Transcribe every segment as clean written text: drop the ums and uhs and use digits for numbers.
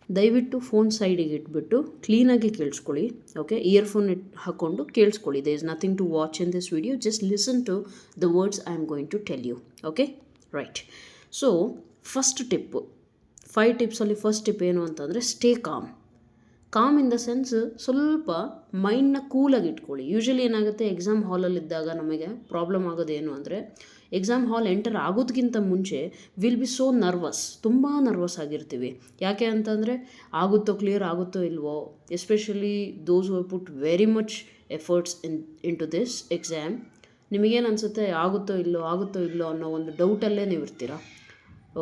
ದಯವಿಟ್ಟು ಫೋನ್ ಸೈಡಿಗೆ ಇಟ್ಬಿಟ್ಟು ಕ್ಲೀನಾಗಿ ಕೇಳಿಸ್ಕೊಳ್ಳಿ. ಓಕೆ, ಇಯರ್ಫೋನ್ ಹಾಕ್ಕೊಂಡು ಕೇಳಿಸ್ಕೊಳ್ಳಿ. There is nothing to watch in this video, just listen to the words I am going to tell you. Okay, right. So first tip, 5 ಟಿಪ್ಸಲ್ಲಿ first tip ಏನು ಅಂತಂದರೆ stay calm. Calm in the sense ಸ್ವಲ್ಪ ಮೈಂಡ್ನ ಕೂಲಾಗಿ ಇಟ್ಕೊಳ್ಳಿ. Usually ಏನಾಗುತ್ತೆ, exam ಹಾಲಲ್ಲಿದ್ದಾಗ ನಮಗೆ problem ಆಗೋದೇನು ಅಂದರೆ, exam hall enter ಆಗೋದಕ್ಕಿಂತ ಮುಂಚೆ ವಿಲ್ ಬಿ ಸೋ ನರ್ವಸ್, ತುಂಬ ನರ್ವಸ್ ಆಗಿರ್ತೀವಿ. ಯಾಕೆ ಅಂತಂದರೆ ಆಗುತ್ತೋ, ಕ್ಲಿಯರ್ ಆಗುತ್ತೋ ಇಲ್ವೋ, especially those who put very much efforts into this exam. ನಿಮಗೇನು ಅನಿಸುತ್ತೆ, ಆಗುತ್ತೋ ಇಲ್ಲೋ ಅನ್ನೋ ಒಂದು ಡೌಟಲ್ಲೇ ನೀವು ಇರ್ತೀರ.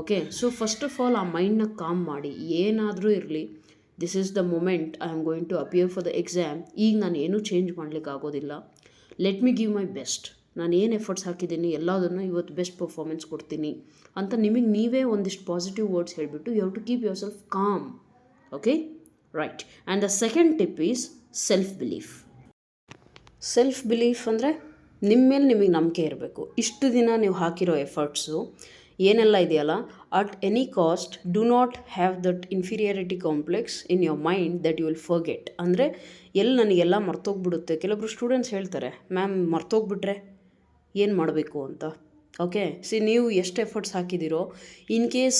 Okay, so first of all ಆ ಮೈಂಡ್ನ ಕಾಮ್ ಮಾಡಿ. ಏನಾದರೂ ಇರಲಿ, this is the moment I am going to appear for the exam. ಈಗ ನಾನು ಏನೂ ಚೇಂಜ್ ಮಾಡಲಿಕ್ಕೆ ಆಗೋದಿಲ್ಲ. Let me give my best. ನಾನು ಏನು ಎಫರ್ಟ್ಸ್ ಹಾಕಿದ್ದೀನಿ ಎಲ್ಲದನ್ನು ಇವತ್ತು ಬೆಸ್ಟ್ ಪರ್ಫಾರ್ಮೆನ್ಸ್ ಕೊಡ್ತೀನಿ ಅಂತ ನಿಮಗೆ ನೀವೇ ಒಂದಿಷ್ಟು ಪಾಸಿಟಿವ್ ವರ್ಡ್ಸ್ ಹೇಳಿಬಿಟ್ಟು you have to keep yourself calm. Okay, right. And the second tip is self belief. Self belief ಅಂದರೆ ನಿಮ್ಮ ಮೇಲೆ ನಿಮಗೆ ನಂಬಿಕೆ ಇರಬೇಕು. ಇಷ್ಟು ದಿನ ನೀವು ಹಾಕಿರೋ ಎಫರ್ಟ್ಸು ಏನೆಲ್ಲ ಇದೆಯಲ್ಲ, at any cost do not have that inferiority complex in your mind that you will forget. ಅಂದರೆ ನನಗೆಲ್ಲ ಮರ್ತೋಗ್ಬಿಡುತ್ತೆ. ಕೆಲವೊಬ್ರು ಸ್ಟೂಡೆಂಟ್ಸ್ ಹೇಳ್ತಾರೆ, ಮ್ಯಾಮ್ ಮರ್ತೋಗ್ಬಿಟ್ರೆ ಏನು ಮಾಡಬೇಕು ಅಂತ. ಓಕೆ, ನೀವು ಎಷ್ಟು ಎಫರ್ಟ್ಸ್ ಹಾಕಿದ್ದೀರೋ, ಇನ್ ಕೇಸ್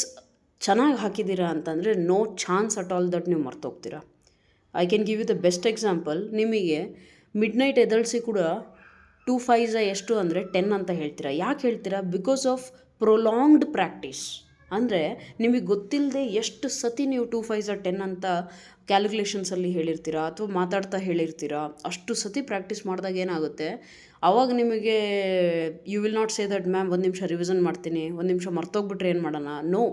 ಚೆನ್ನಾಗಿ ಹಾಕಿದ್ದೀರಾ ಅಂತಂದರೆ no chance at all that ನೀವು ಮರ್ತೋಗ್ತೀರಾ. I can give you the best example. ನಿಮಗೆ ಮಿಡ್ ನೈಟ್ ಎದಳಿಸಿ ಕೂಡ 2 5 ಎಷ್ಟು ಅಂದರೆ 10 ಅಂತ ಹೇಳ್ತೀರಾ. ಯಾಕೆ ಹೇಳ್ತೀರಾ? Because of prolonged practice. ಅಂದರೆ ನಿಮಗೆ ಗೊತ್ತಿಲ್ಲದೆ ಎಷ್ಟು ಸತಿ ನೀವು 2 5 10 ಅಂತ ಕ್ಯಾಲ್ಕುಲೇಷನ್ಸಲ್ಲಿ ಹೇಳಿರ್ತೀರಾ ಅಥವಾ ಮಾತಾಡ್ತಾ ಹೇಳಿರ್ತೀರಾ. ಅಷ್ಟು ಸತಿ ಪ್ರಾಕ್ಟೀಸ್ ಮಾಡಿದಾಗ ಏನಾಗುತ್ತೆ, ಆವಾಗ ನಿಮಗೆ you will not say that ma'am 1 ನಿಮಿಷ ರಿವಿಷನ್ ಮಾಡ್ತೀನಿ, 1 ನಿಮಿಷ ಮರ್ತೋಗ್ಬಿಟ್ರೆ ಏನು ಮಾಡೋಣ. ನೋ.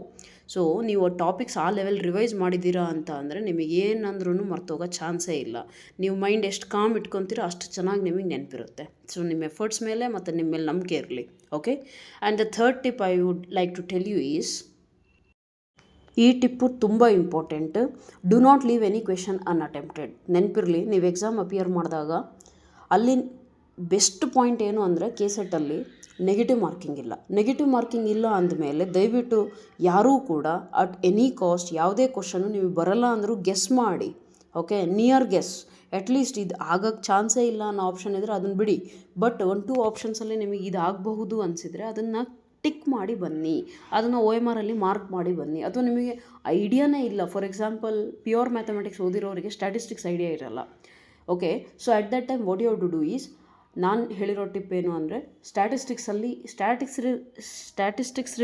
ಸೊ ನೀವು ಟಾಪಿಕ್ಸ್ ಆ ಲೆವೆಲ್ ರಿವೈಸ್ ಮಾಡಿದ್ದೀರಾ ಅಂತ ಅಂದರೆ ನಿಮಗೆ ಏನಂದ್ರೂ ಮರ್ತೋಗೋ ಚಾನ್ಸೇ ಇಲ್ಲ. ನೀವು ಮೈಂಡ್ ಎಷ್ಟು ಕಾಮ್ ಇಟ್ಕೊತೀರೋ ಅಷ್ಟು ಚೆನ್ನಾಗಿ ನಿಮಗೆ ನೆನಪಿರುತ್ತೆ. ಸೊ ನಿಮ್ಮ ಎಫರ್ಟ್ಸ್ ಮೇಲೆ ಮತ್ತು ನಿಮ್ಮ ಮೇಲೆ ನಂಬಿಕೆ ಇರಲಿ. Okay, and the third tip I would like to tell you is, ಈ ಟಿಪ್ಪು ತುಂಬ important. Do not leave any question unattempted. ನೆನಪಿರಲಿ, ನೀವು ಎಕ್ಸಾಮ್ ಅಪಿಯರ್ ಮಾಡಿದಾಗ ಅಲ್ಲಿ ಬೆಸ್ಟ್ ಪಾಯಿಂಟ್ ಏನು ಅಂದರೆ, KCET-ಅಲ್ಲಿ ನೆಗೆಟಿವ್ ಮಾರ್ಕಿಂಗ್ ಇಲ್ಲ ಅಂದಮೇಲೆ ದಯವಿಟ್ಟು ಯಾರೂ ಕೂಡ ಅಟ್ ಎನಿ ಕಾಸ್ಟ್ ಯಾವುದೇ ಕ್ವಶನು ನೀವು ಬರಲ್ಲ ಅಂದರೂ ಗೆಸ್ ಮಾಡಿ. Okay, near guess. ಅಟ್ಲೀಸ್ಟ್ ಇದು ಆಗೋಕ್ಕೆ ಚಾನ್ಸೇ ಇಲ್ಲ ಅನ್ನೋ ಆಪ್ಷನ್ ಇದ್ದರೆ ಅದನ್ನು ಬಿಡಿ. ಬಟ್ 1-2 ಆಪ್ಷನ್ಸಲ್ಲಿ ನಿಮಗೆ ಇದು ಆಗಬಹುದು ಅನಿಸಿದರೆ ಅದನ್ನು ಟಿಕ್ ಮಾಡಿ ಬನ್ನಿ, ಅದನ್ನು OMR-ಅಲ್ಲಿ ಮಾರ್ಕ್ ಮಾಡಿ ಬನ್ನಿ. ಅಥವಾ ನಿಮಗೆ ಐಡಿಯಾನೇ ಇಲ್ಲ, ಫಾರ್ ಎಕ್ಸಾಂಪಲ್ ಪ್ಯೂರ್ ಮ್ಯಾಥಮೆಟಿಕ್ಸ್ ಓದಿರೋರಿಗೆ ಸ್ಟ್ಯಾಟಿಸ್ಟಿಕ್ಸ್ ಐಡಿಯಾ ಇರಲ್ಲ. Okay, so at that time what you have to do is, ನಾನು ಹೇಳಿರೋ ಟಿಪ್ ಏನು ಅಂದರೆ, ಸ್ಟ್ಯಾಟಿಸ್ಟಿಕ್ಸ್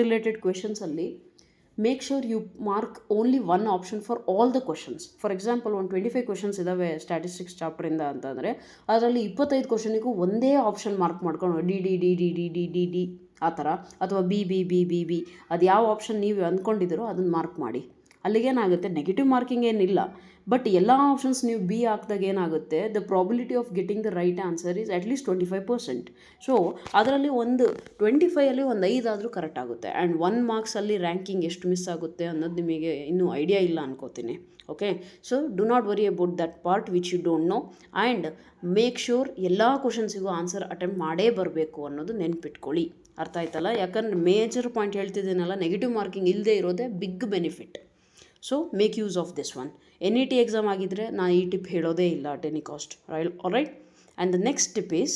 ರಿಲೇಟೆಡ್ ಕ್ವೆಶನ್ಸಲ್ಲಿ make sure you mark only 1 option for all the questions. For example 25 questions ಇದ್ದಾವೆ statistics ಚಾಪ್ಟರಿಂದ ಅಂತಂದರೆ ಅದರಲ್ಲಿ 25 ಕ್ವಶನಿಗೂ ಒಂದೇ ಆಪ್ಷನ್ ಮಾರ್ಕ್ ಮಾಡ್ಕೊಂಡು ಡಿ ಆ ಥರ, ಅಥವಾ ಬಿ ಅದು ಯಾವ ಆಪ್ಷನ್ ನೀವು ಅಂದ್ಕೊಂಡಿದ್ದೀರೋ ಅದನ್ನು ಮಾರ್ಕ್ ಮಾಡಿ. ಅಲ್ಲಿಗೇನಾಗುತ್ತೆ, ನೆಗೆಟಿವ್ ಮಾರ್ಕಿಂಗ್ ಏನಿಲ್ಲ, ಬಟ್ ಎಲ್ಲ ಆಪ್ಷನ್ಸ್ ನೀವು ಬಿ ಹಾಕಿದಾಗ ಏನಾಗುತ್ತೆ, the probability of getting the right answer is at least 25%. So ಅದರಲ್ಲಿ ಒಂದು 25ಅಲ್ಲಿ ಒಂದು 5 ಆದರೂ ಕರೆಕ್ಟ್ ಆಗುತ್ತೆ. ಆ್ಯಂಡ್ 1 ಮಾರ್ಕ್ಸಲ್ಲಿ ರ್ಯಾಂಕಿಂಗ್ ಎಷ್ಟು ಮಿಸ್ ಆಗುತ್ತೆ ಅನ್ನೋದು ನಿಮಗೆ ಇನ್ನೂ ಐಡಿಯಾ ಇಲ್ಲ ಅನ್ಕೋತೀನಿ. Okay, so do not worry about that part which you don't know, and make sure ಎಲ್ಲ ಕ್ವಶನ್ಸಿಗೂ ಆನ್ಸರ್ ಅಟೆಂಪ್ಟ್ ಮಾಡೇ ಬರಬೇಕು ಅನ್ನೋದು ನೆನ್ಪಿಟ್ಕೊಳ್ಳಿ. ಅರ್ಥ ಆಯ್ತಲ್ಲ? ಯಾಕಂದ್ರೆ ಮೇಜರ್ ಪಾಯಿಂಟ್ ಹೇಳ್ತಿದ್ದೀನಲ್ಲ, ನೆಗೆಟಿವ್ ಮಾರ್ಕಿಂಗ್ ಇಲ್ಲದೆ ಇರೋದೇ big benefit. So make use of this one. NET exam ಆಗಿದ್ದರೆ ನಾನು ಈ ಟಿಪ್ ಹೇಳೋದೇ ಇಲ್ಲ at any cost. Alright. And the next tip is,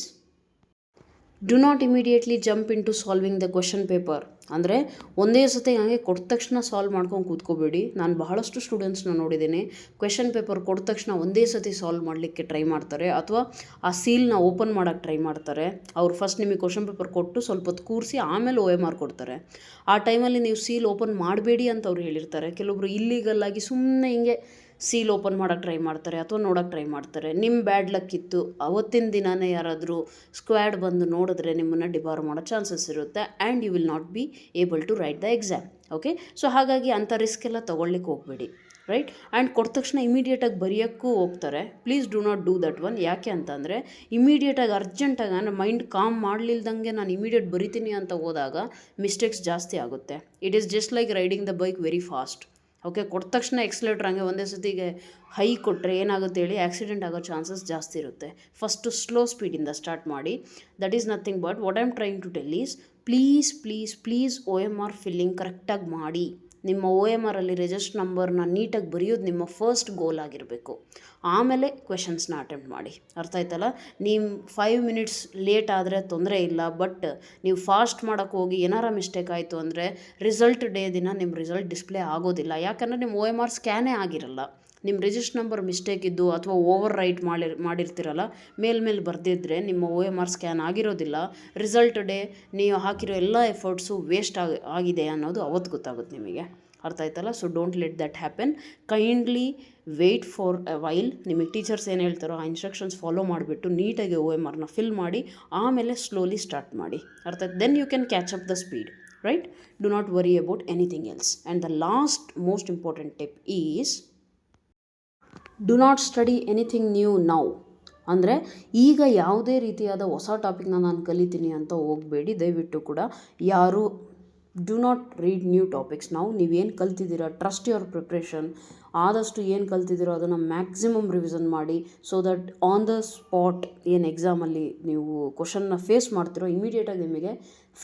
do not immediately jump in to solving the question paper. ಅಂದರೆ ಒಂದೇ ಸತಿ ಹಾಗೆ ಕೊಟ್ಟ ತಕ್ಷಣ ಸಾಲ್ವ್ ಮಾಡ್ಕೊಂಡು ಕೂತ್ಕೋಬೇಡಿ. ನಾನು ಬಹಳಷ್ಟು ಸ್ಟೂಡೆಂಟ್ಸ್ನ ನೋಡಿದ್ದೀನಿ, ಕ್ವೆಶನ್ ಪೇಪರ್ ಕೊಟ್ಟ ತಕ್ಷಣ ಒಂದೇ ಸತಿ ಸಾಲ್ವ್ ಮಾಡಲಿಕ್ಕೆ ಟ್ರೈ ಮಾಡ್ತಾರೆ, ಅಥವಾ ಆ ಸೀಲ್ನ ಓಪನ್ ಮಾಡೋಕ್ಕೆ ಟ್ರೈ ಮಾಡ್ತಾರೆ. ಅವ್ರು ಫಸ್ಟ್ ನಿಮಗೆ ಕ್ವೆಶನ್ ಪೇಪರ್ ಕೊಟ್ಟು ಸ್ವಲ್ಪ ಹೊತ್ತು ಕೂರಿಸಿ ಆಮೇಲೆ OMR ಕೊಡ್ತಾರೆ. ಆ ಟೈಮಲ್ಲಿ ನೀವು ಸೀಲ್ ಓಪನ್ ಮಾಡಬೇಡಿ ಅಂತ ಅವ್ರು ಹೇಳಿರ್ತಾರೆ. ಕೆಲವೊಬ್ರು ಇಲ್ಲೀಗಲ್ಲಾಗಿ ಸುಮ್ಮನೆ ಹಿಂಗೆ ಸೀಲ್ ಓಪನ್ ಮಾಡೋಕ್ಕೆ ಟ್ರೈ ಮಾಡ್ತಾರೆ ಅಥವಾ ನೋಡೋಕ್ಕೆ ಟ್ರೈ ಮಾಡ್ತಾರೆ. ನಿಮ್ಮ ಬ್ಯಾಡ್ ಲಕ್ ಇತ್ತು, ಅವತ್ತಿನ ದಿನವೇ ಯಾರಾದರೂ ಸ್ಕ್ವಾಡ್ ಬಂದು ನೋಡಿದ್ರೆ ನಿಮ್ಮನ್ನು ಡಿಬಾರ್ ಮಾಡೋ ಚಾನ್ಸಸ್ ಇರುತ್ತೆ, and you will not be able to write the exam. Okay, so ಹಾಗಾಗಿ ಅಂಥ ರಿಸ್ಕ್ ಎಲ್ಲ ತೊಗೊಳ್ಲಿಕ್ಕೆ ಹೋಗಬೇಡಿ. ರೈಟ್. ಆ್ಯಂಡ್ ಕೊಟ್ಟ ತಕ್ಷಣ ಇಮಿಡಿಯೇಟಾಗಿ ಬರೆಯೋಕ್ಕೂ ಹೋಗ್ತಾರೆ. Please do not do that one. ಯಾಕೆ ಅಂತಂದರೆ ಇಮಿಡಿಯೇಟಾಗಿ ಅರ್ಜೆಂಟಾಗಿ ನನ್ನ ಮೈಂಡ್ ಕಾಮ್ ಮಾಡಲಿಲ್ದಂಗೆ ನಾನು ಇಮಿಡಿಯೇಟ್ ಬರಿತೀನಿ ಅಂತ ಹೋದಾಗ ಮಿಸ್ಟೇಕ್ಸ್ ಜಾಸ್ತಿ ಆಗುತ್ತೆ. It is just like riding the bike very fast. Okay, ಕೊಟ್ಟ ತಕ್ಷಣ ಎಕ್ಸಲೇಟ್ರ್ ಹಂಗೆ ಒಂದೇ ಸತಿಗೆ ಹೈ ಕೊಟ್ಟರೆ ಏನಾಗುತ್ತೆ ಹೇಳಿ, ಆಕ್ಸಿಡೆಂಟ್ ಆಗೋ ಚಾನ್ಸಸ್ ಜಾಸ್ತಿ ಇರುತ್ತೆ. ಫಸ್ಟು ಸ್ಲೋ ಸ್ಪೀಡಿಂದ ಸ್ಟಾರ್ಟ್ ಮಾಡಿ. That is nothing but what I am trying to tell is, please OMR filling ಕರೆಕ್ಟಾಗಿ ಮಾಡಿ. ನಿಮ್ಮ OMR ಅಲ್ಲಿ ರಿಜಿಸ್ಟರ್ ನಂಬರ್ನ ನೀಟಾಗಿ ಬರೆಯೋದು ನಿಮ್ಮ ಫಸ್ಟ್ ಗೋಲ್ ಆಗಿರಬೇಕು. ಆಮೇಲೆ ಕ್ವೆಶನ್ಸ್ನ ಅಟೆಂಪ್ಟ್ ಮಾಡಿ. ಅರ್ಥ ಆಯ್ತಲ್ಲ? ನೀವು 5 ಮಿನಿಟ್ಸ್ ಲೇಟ್ ಆದರೆ ತೊಂದರೆ ಇಲ್ಲ, ಬಟ್ ನೀವು ಫಾಸ್ಟ್ ಮಾಡೋಕ್ಕೆ ಹೋಗಿ ಏನಾರ ಮಿಸ್ಟೇಕ್ ಆಯಿತು ಅಂದರೆ ರಿಸಲ್ಟ್ ಡೇ ದಿನ ನಿಮ್ಮ ರಿಸಲ್ಟ್ ಡಿಸ್ಪ್ಲೇ ಆಗೋದಿಲ್ಲ. ಯಾಕಂದರೆ ನಿಮ್ಮ OMR ಸ್ಕ್ಯಾನೇ ಆಗಿರಲ್ಲ. ನಿಮ್ಮ ರಿಜಿಸ್ಟರ್ ನಂಬರ್ ಮಿಸ್ಟೇಕ್ ಇದ್ದು ಅಥವಾ ಓವರ್ ರೈಟ್ ಮಾಡಿರ್ತೀರಲ್ಲ, ಮೇಲ್ಮೇಲೆ ಬರೆದಿದ್ರೆ ನಿಮ್ಮ OMR ಸ್ಕ್ಯಾನ್ ಆಗಿರೋದಿಲ್ಲ. ರಿಸಲ್ಟ್ ಡೇ ನೀವು ಹಾಕಿರೋ ಎಲ್ಲ ಎಫರ್ಟ್ಸು ವೇಸ್ಟ್ ಆಗಿದೆ ಅನ್ನೋದು ಅವತ್ತು ಗೊತ್ತಾಗುತ್ತೆ ನಿಮಗೆ. ಅರ್ಥ ಆಯ್ತಲ್ಲ? So don't let that happen. Kindly wait for A while. ನಿಮಗೆ ಟೀಚರ್ಸ್ ಏನು ಹೇಳ್ತಾರೋ ಆ ಇನ್ಸ್ಟ್ರಕ್ಷನ್ಸ್ ಫಾಲೋ ಮಾಡಿಬಿಟ್ಟು ನೀಟಾಗಿ OMRನ ಫಿಲ್ ಮಾಡಿ ಆಮೇಲೆ ಸ್ಲೋಲಿ ಸ್ಟಾರ್ಟ್ ಮಾಡಿ. ಅರ್ಥ ಆಯ್ತು? Then you can catch up the speed, right? Do not worry about anything else. And the last most important tip is do not study anything new now. ಅಂದರೆ ಈಗ ಯಾವುದೇ ರೀತಿಯಾದ ಹೊಸ ಟಾಪಿಕ್ನ ನಾನು ಕಲಿತೀನಿ ಅಂತ ಹೋಗಬೇಡಿ. ದಯವಿಟ್ಟು ಕೂಡ ಯಾರು do not read new topics. ನೀವೇನು ಕಲ್ತಿದ್ದೀರಾ, ಟ್ರಸ್ಟ್ ಯುವರ್ ಪ್ರಿಪ್ರೇಷನ್. ಆದಷ್ಟು ಏನು ಕಲ್ತಿದ್ದೀರೋ ಅದನ್ನು ಮ್ಯಾಕ್ಸಿಮಮ್ ರಿವಿಷನ್ ಮಾಡಿ. So that on the spot ಏನು ಎಕ್ಸಾಮಲ್ಲಿ ನೀವು ಕ್ವಶನ್ನ ಫೇಸ್ ಮಾಡ್ತಿರೋ ಇಮಿಡಿಯೇಟಾಗಿ ನಿಮಗೆ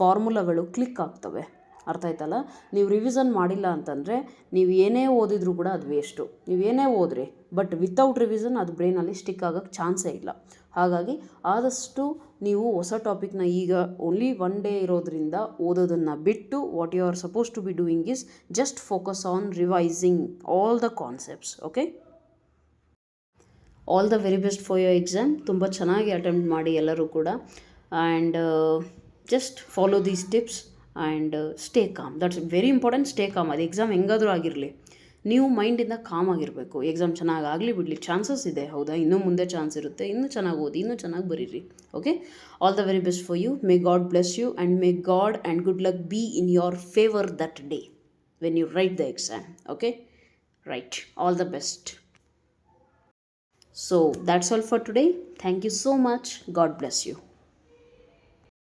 ಫಾರ್ಮುಲಾಗಳು ಕ್ಲಿಕ್ ಆಗ್ತವೆ. ಅರ್ಥ ಆಯ್ತಲ್ಲ? ನೀವು ರಿವಿಷನ್ ಮಾಡಿಲ್ಲ ಅಂತಂದರೆ ನೀವು ಏನೇ ಓದಿದ್ರೂ ಕೂಡ ಅದು ವೇಸ್ಟು. ನೀವೇನೇ ಓದ್ರಿ ಬಟ್ ವಿತೌಟ್ ರಿವಿಷನ್ ಅದು ಬ್ರೈನಲ್ಲಿ ಸ್ಟಿಕ್ ಆಗೋಕ್ಕೆ ಚಾನ್ಸೇ ಇಲ್ಲ. ಹಾಗಾಗಿ ಆದಷ್ಟು ನೀವು ಹೊಸ ಟಾಪಿಕ್ನ ಈಗ ಓನ್ಲಿ 1 ಡೇ ಇರೋದ್ರಿಂದ ಓದೋದನ್ನು ಬಿಟ್ಟು what you are suppose to be doing is just focus on revising all the concepts. Okay, all the very best for your exam. ತುಂಬ ಚೆನ್ನಾಗಿ ಅಟೆಂಪ್ಟ್ ಮಾಡಿ ಎಲ್ಲರೂ ಕೂಡ. And just follow these tips and stay calm. That's very important. Stay calm. ಅದು exam ಹೆಂಗಾದರೂ ಆಗಿರಲಿ, ನೀವು ಮೈಂಡಿಂದ com ಆಗಿರಬೇಕು. ಎಕ್ಸಾಮ್ ಚೆನ್ನಾಗಿ ಆಗಲಿ ಬಿಡಲಿ, ಚಾನ್ಸಸ್ ಇದೆ, ಹೌದಾ? ಇನ್ನೂ ಮುಂದೆ ಚಾನ್ಸ್ ಇರುತ್ತೆ. ಇನ್ನೂ ಚೆನ್ನಾಗಿ ಓದಿ, ಇನ್ನೂ ಚೆನ್ನಾಗಿ ಬರೀರಿ. Okay, all the very best for you. May God bless you and may God and good luck be in your favour that day when you write the exam. Okay, right. All the best. So that's all for today. Thank you so much. God bless you.